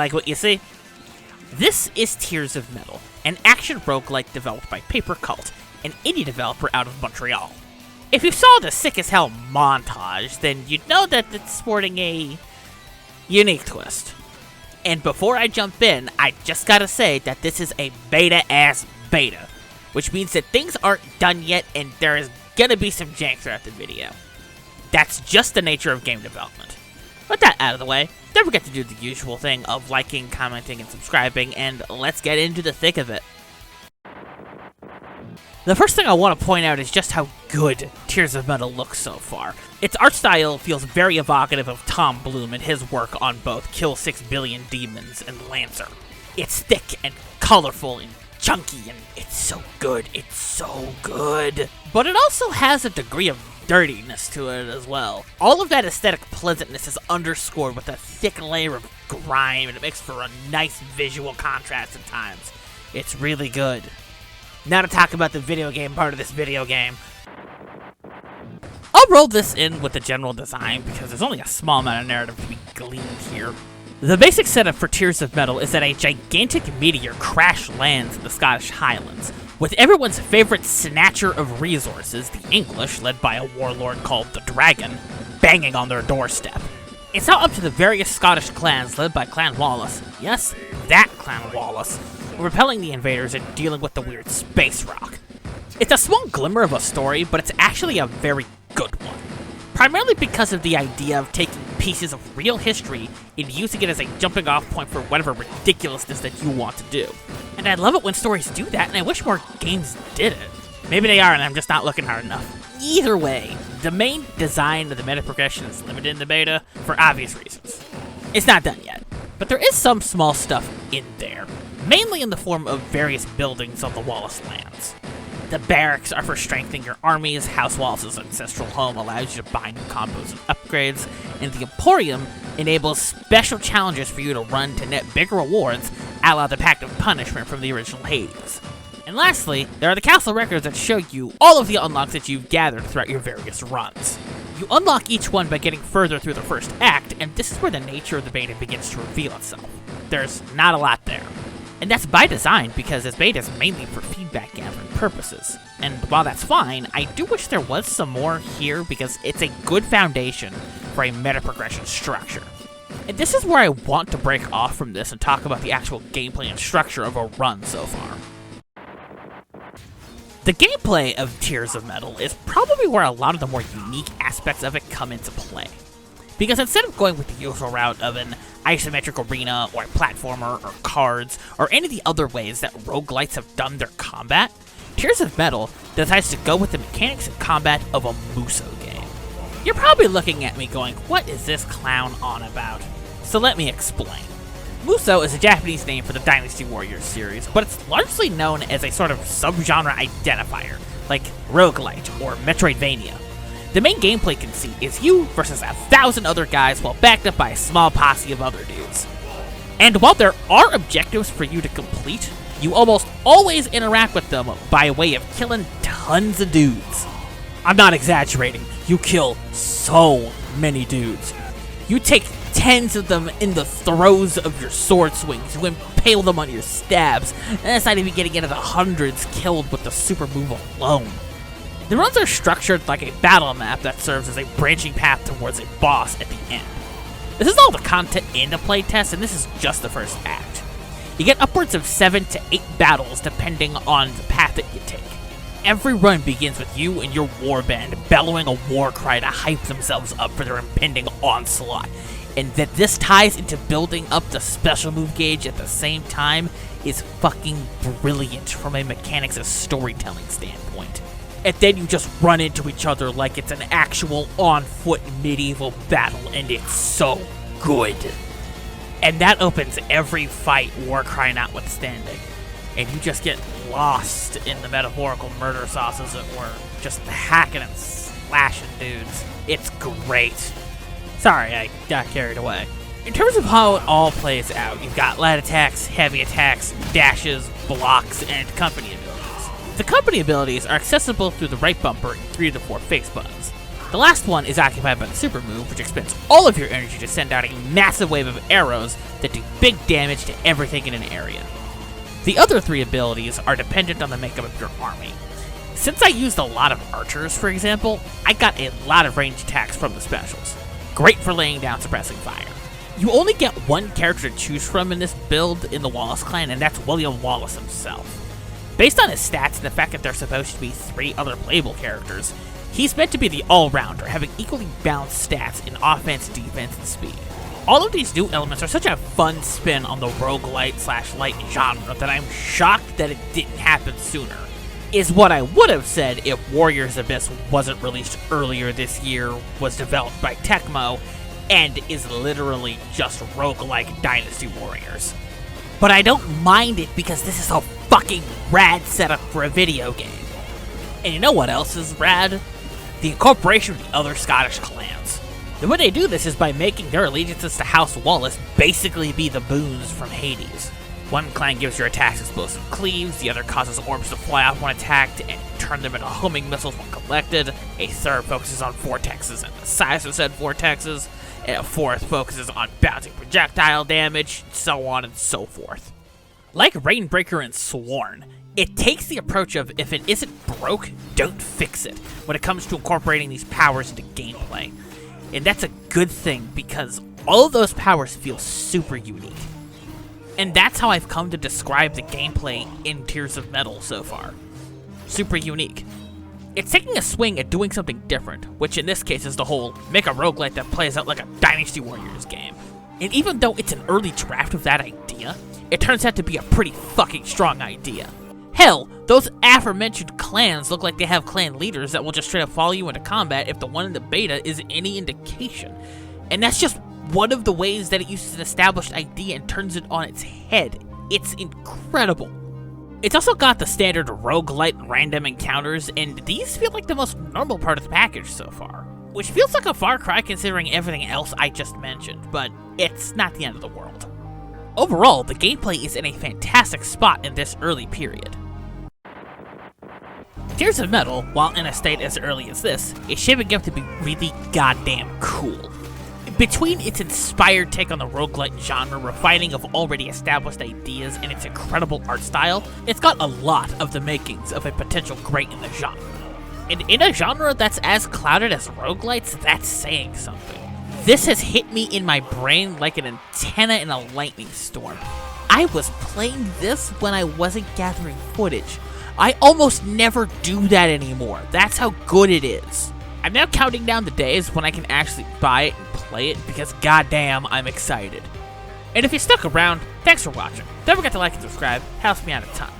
Like what you see? This is Tears of Metal, an action roguelike developed by Paper Cult, an indie developer out of Montreal. If you saw the sick as hell montage, then you'd know that it's sporting a unique twist. And before I jump in, I just gotta say that this is a beta-ass beta, which means that things aren't done yet and there is gonna be some jank throughout the video. That's just the nature of game development. With that out of the way, don't forget to do the usual thing of liking, commenting, and subscribing, and let's get into the thick of it. The first thing I want to point out is just how good Tears of Metal looks so far. Its art style feels very evocative of Tom Bloom and his work on both Kill 6 Billion Demons and Lancer. It's thick and colorful and chunky, and it's so good, it's so good. But it also has a degree of dirtiness to it as well. All of that aesthetic pleasantness is underscored with a thick layer of grime, and it makes for a nice visual contrast at times. It's really good. Now to talk about the video game part of this video game. I'll roll this in with the general design because there's only a small amount of narrative to be gleaned here. The basic setup for Tears of Metal is that a gigantic meteor crash lands in the Scottish Highlands, with everyone's favorite snatcher of resources, the English, led by a warlord called the Dragon, banging on their doorstep. It's now up to the various Scottish clans led by Clan Wallace, yes, that Clan Wallace, repelling the invaders and dealing with the weird space rock. It's a small glimmer of a story, but it's actually a very good one. Primarily because of the idea of taking pieces of real history and using it as a jumping off point for whatever ridiculousness that you want to do. And I love it when stories do that, and I wish more games did it. Maybe they are, and I'm just not looking hard enough. Either way, the main design of the meta progression is limited in the beta for obvious reasons. It's not done yet, but there is some small stuff in there, mainly in the form of various buildings on the Wallace lands. The barracks are for strengthening your armies, House Wallace's ancestral home allows you to buy new combos and upgrades, and the Emporium enables special challenges for you to run to net bigger rewards, a la the Pact of Punishment from the original Hades. And lastly, there are the castle records that show you all of the unlocks that you've gathered throughout your various runs. You unlock each one by getting further through the first act, and this is where the nature of the beta begins to reveal itself. There's not a lot there. And that's by design, because this beta is mainly for feedback gathering purposes. And while that's fine, I do wish there was some more here because it's a good foundation for a meta progression structure. And this is where I want to break off from this and talk about the actual gameplay and structure of a run so far. The gameplay of Tears of Metal is probably where a lot of the more unique aspects of it come into play. Because instead of going with the usual route of an isometric arena, or a platformer, or cards, or any of the other ways that roguelikes have done their combat, Tears of Metal decides to go with the mechanics and combat of a Muso game. You're probably looking at me going, what is this clown on about? So let me explain. Muso is a Japanese name for the Dynasty Warriors series, but it's largely known as a sort of subgenre identifier, like roguelite or Metroidvania. The main gameplay conceit is you versus 1,000 other guys while backed up by a small posse of other dudes. And while there are objectives for you to complete, you almost always interact with them by way of killing tons of dudes. I'm not exaggerating, you kill so many dudes. You take tens of them in the throes of your sword swings, you impale them on your stabs, and that's not even getting into the hundreds killed with the super move alone. The runs are structured like a battle map that serves as a branching path towards a boss at the end. This is all the content in the playtest, and this is just the first act. You get upwards of 7 to 8 battles depending on the path that you take. Every run begins with you and your warband bellowing a war cry to hype themselves up for their impending onslaught, and that this ties into building up the special move gauge at the same time is fucking brilliant from a mechanics and storytelling standpoint. And then you just run into each other like it's an actual on-foot medieval battle, and it's so good. And that opens every fight, Warcry notwithstanding. And you just get lost in the metaphorical murder sauce, as it were, just hacking and slashing dudes. It's great. Sorry, I got carried away. In terms of how it all plays out, you've got light attacks, heavy attacks, dashes, blocks, and company abilities. The company abilities are accessible through the right bumper and 3 to 4 face buttons. The The last one is occupied by the super move, which expends all of your energy to send out a massive wave of arrows that do big damage to everything in an area. The other 3 abilities are dependent on the makeup of your army. Since I used a lot of archers, for example, I got a lot of ranged attacks from the specials. Great for laying down suppressing fire. You only get one character to choose from in this build in the Wallace clan, and that's William Wallace himself. Based on his stats and the fact that there's supposed to be 3 other playable characters, he's meant to be the all-rounder, having equally balanced stats in offense, defense, and speed. All of these new elements are such a fun spin on the roguelite/light genre that I'm shocked that it didn't happen sooner. Is what I would have said if Warriors Abyss wasn't released earlier this year, was developed by Tecmo, and is literally just roguelike Dynasty Warriors. But I don't mind it because this is a fucking rad setup for a video game. And you know what else is rad? The incorporation of the other Scottish clans. The way they do this is by making their allegiances to House Wallace basically be the boons from Hades. One clan gives your attacks explosive cleaves, the other causes orbs to fly off when attacked and turn them into homing missiles when collected, a third focuses on vortexes and the size of said vortexes, and a fourth focuses on bouncing projectile damage, so on and so forth. Like Rainbreaker and Sworn, it takes the approach of if it isn't broke, don't fix it when it comes to incorporating these powers into gameplay. And that's a good thing because all of those powers feel super unique. And that's how I've come to describe the gameplay in Tears of Metal so far. Super unique. It's taking a swing at doing something different, which in this case is the whole make a roguelite that plays out like a Dynasty Warriors game. And even though it's an early draft of that idea, it turns out to be a pretty fucking strong idea. Hell, those aforementioned clans look like they have clan leaders that will just straight up follow you into combat if the one in the beta is any indication. And that's just one of the ways that it uses an established idea and turns it on its head. It's incredible. It's also got the standard roguelite random encounters, and these feel like the most normal part of the package so far. Which feels like a far cry considering everything else I just mentioned, but it's not the end of the world. Overall, the gameplay is in a fantastic spot in this early period. Tears of Metal, while in a state as early as this, is shaping up to be really goddamn cool. Between its inspired take on the roguelite genre, refining of already established ideas, and its incredible art style, it's got a lot of the makings of a potential great in the genre. And in a genre that's as clouded as roguelites, that's saying something. This has hit me in my brain like an antenna in a lightning storm. I was playing this when I wasn't gathering footage. I almost never do that anymore. That's how good it is. I'm now counting down the days when I can actually buy it and play it because goddamn, I'm excited. And if you stuck around, thanks for watching. Don't forget to like and subscribe, helps me out a ton.